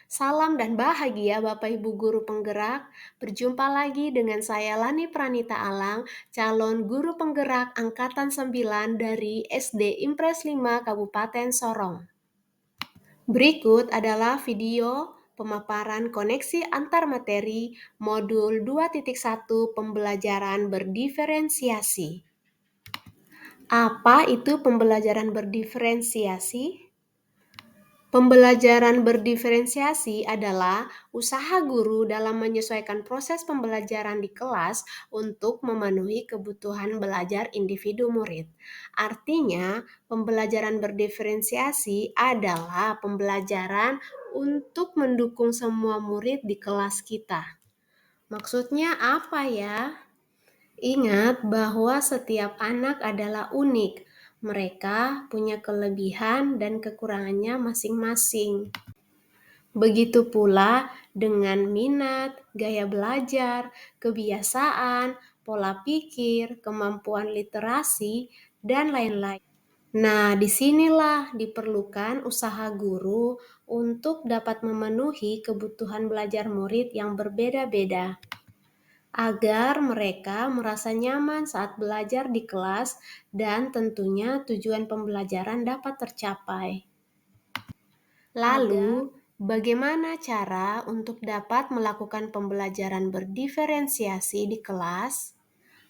Salam dan bahagia Bapak Ibu Guru Penggerak. Berjumpa lagi dengan saya Lani Pranita Alang, calon guru penggerak angkatan 9 dari SD Impres 5 Kabupaten Sorong. Berikut adalah video pemaparan koneksi antar materi modul 2.1 pembelajaran berdiferensiasi. Apa itu pembelajaran berdiferensiasi? Pembelajaran berdiferensiasi adalah usaha guru dalam menyesuaikan proses pembelajaran di kelas untuk memenuhi kebutuhan belajar individu murid. Artinya, pembelajaran berdiferensiasi adalah pembelajaran untuk mendukung semua murid di kelas kita. Maksudnya apa ya? Ingat bahwa setiap anak adalah unik. Mereka punya kelebihan dan kekurangannya masing-masing. Begitu pula dengan minat, gaya belajar, kebiasaan, pola pikir, kemampuan literasi, dan lain-lain. Nah, disinilah diperlukan usaha guru untuk dapat memenuhi kebutuhan belajar murid yang berbeda-beda, agar mereka merasa nyaman saat belajar di kelas dan tentunya tujuan pembelajaran dapat tercapai. Lalu, bagaimana cara untuk dapat melakukan pembelajaran berdiferensiasi di kelas?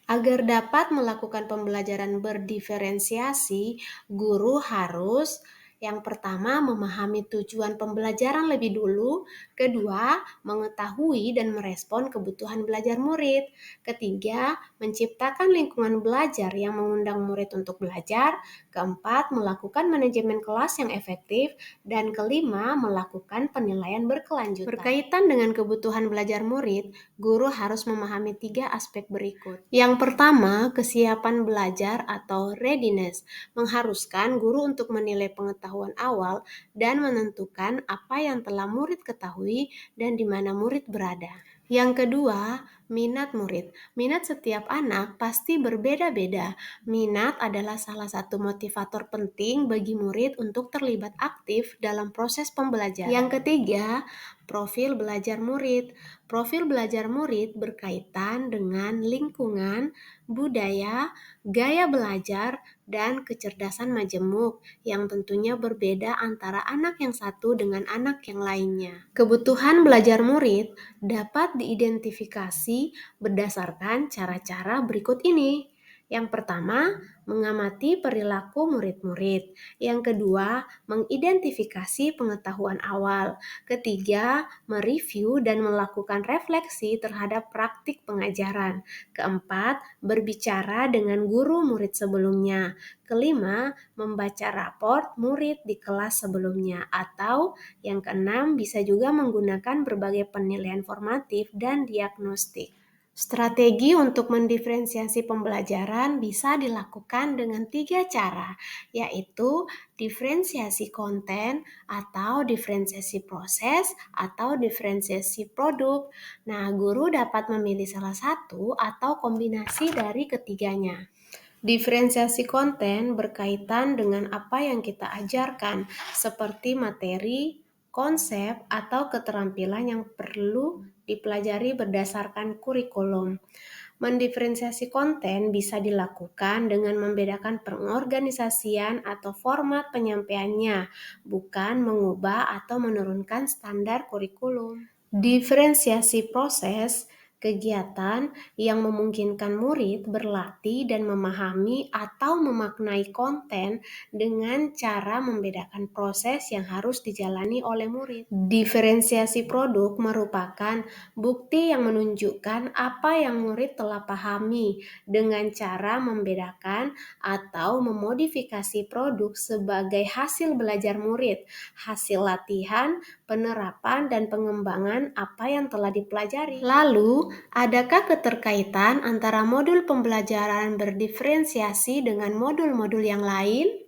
Agar dapat melakukan pembelajaran berdiferensiasi, guru harus yang pertama memahami tujuan pembelajaran lebih dulu, kedua mengetahui dan merespon kebutuhan belajar murid, ketiga menciptakan lingkungan belajar yang mengundang murid untuk belajar, keempat melakukan manajemen kelas yang efektif, dan kelima melakukan penilaian berkelanjutan. Berkaitan dengan kebutuhan belajar murid, guru harus memahami 3 aspek berikut. Yang pertama, kesiapan belajar atau readiness, mengharuskan guru untuk menilai pengetahuan awal dan menentukan apa yang telah murid ketahui dan di mana murid berada. Yang kedua, minat murid. Minat setiap anak pasti berbeda-beda. Minat adalah salah satu motivator penting bagi murid untuk terlibat aktif dalam proses pembelajaran. Yang ketiga, profil belajar murid. Profil belajar murid berkaitan dengan lingkungan, budaya, gaya belajar, dan kecerdasan majemuk yang tentunya berbeda antara anak yang satu dengan anak yang lainnya. Kebutuhan belajar murid dapat diidentifikasi berdasarkan cara-cara berikut ini. Yang pertama, mengamati perilaku murid-murid. Yang kedua, mengidentifikasi pengetahuan awal. Ketiga, mereview dan melakukan refleksi terhadap praktik pengajaran. Keempat, berbicara dengan guru murid sebelumnya. Kelima, membaca raport murid di kelas sebelumnya. Atau yang keenam, bisa juga menggunakan berbagai penilaian formatif dan diagnostik. Strategi untuk mendiferensiasi pembelajaran bisa dilakukan dengan 3 cara, yaitu diferensiasi konten atau diferensiasi proses atau diferensiasi produk. Nah, guru dapat memilih salah satu atau kombinasi dari ketiganya. Diferensiasi konten berkaitan dengan apa yang kita ajarkan, seperti materi, konsep, atau keterampilan yang perlu dipelajari berdasarkan kurikulum. Mendiferensiasi konten bisa dilakukan dengan membedakan pengorganisasian atau format penyampaiannya, bukan mengubah atau menurunkan standar kurikulum. Diferensiasi proses kegiatan yang memungkinkan murid berlatih dan memahami atau memaknai konten dengan cara membedakan proses yang harus dijalani oleh murid. Diferensiasi produk merupakan bukti yang menunjukkan apa yang murid telah pahami dengan cara membedakan atau memodifikasi produk sebagai hasil belajar murid, hasil latihan, penerapan, dan pengembangan apa yang telah dipelajari. Lalu, adakah keterkaitan antara modul pembelajaran berdiferensiasi dengan modul-modul yang lain?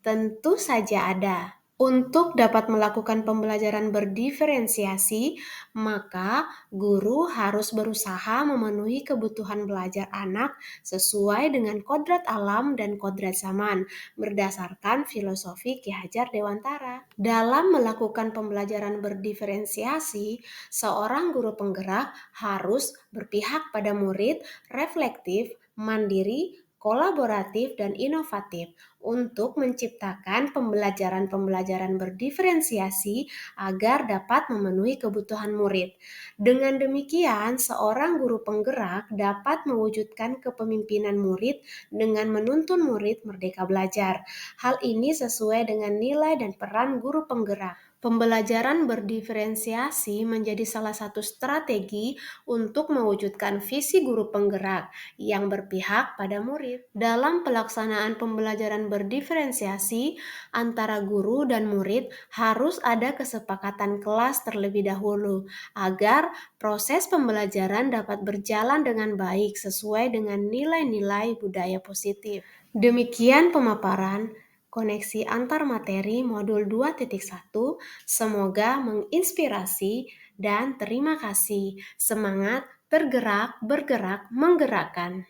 Tentu saja ada. Untuk dapat melakukan pembelajaran berdiferensiasi, maka guru harus berusaha memenuhi kebutuhan belajar anak sesuai dengan kodrat alam dan kodrat zaman, berdasarkan filosofi Ki Hajar Dewantara. Dalam melakukan pembelajaran berdiferensiasi, seorang guru penggerak harus berpihak pada murid, reflektif, mandiri, kolaboratif, dan inovatif untuk menciptakan pembelajaran-pembelajaran berdiferensiasi agar dapat memenuhi kebutuhan murid. Dengan demikian, seorang guru penggerak dapat mewujudkan kepemimpinan murid dengan menuntun murid merdeka belajar. Hal ini sesuai dengan nilai dan peran guru penggerak. Pembelajaran berdiferensiasi menjadi salah satu strategi untuk mewujudkan visi guru penggerak yang berpihak pada murid. Dalam pelaksanaan pembelajaran berdiferensiasi antara guru dan murid harus ada kesepakatan kelas terlebih dahulu agar proses pembelajaran dapat berjalan dengan baik sesuai dengan nilai-nilai budaya positif. Demikian pemaparan koneksi antar materi modul 2.1. Semoga menginspirasi dan terima kasih. Semangat bergerak, bergerak, menggerakkan.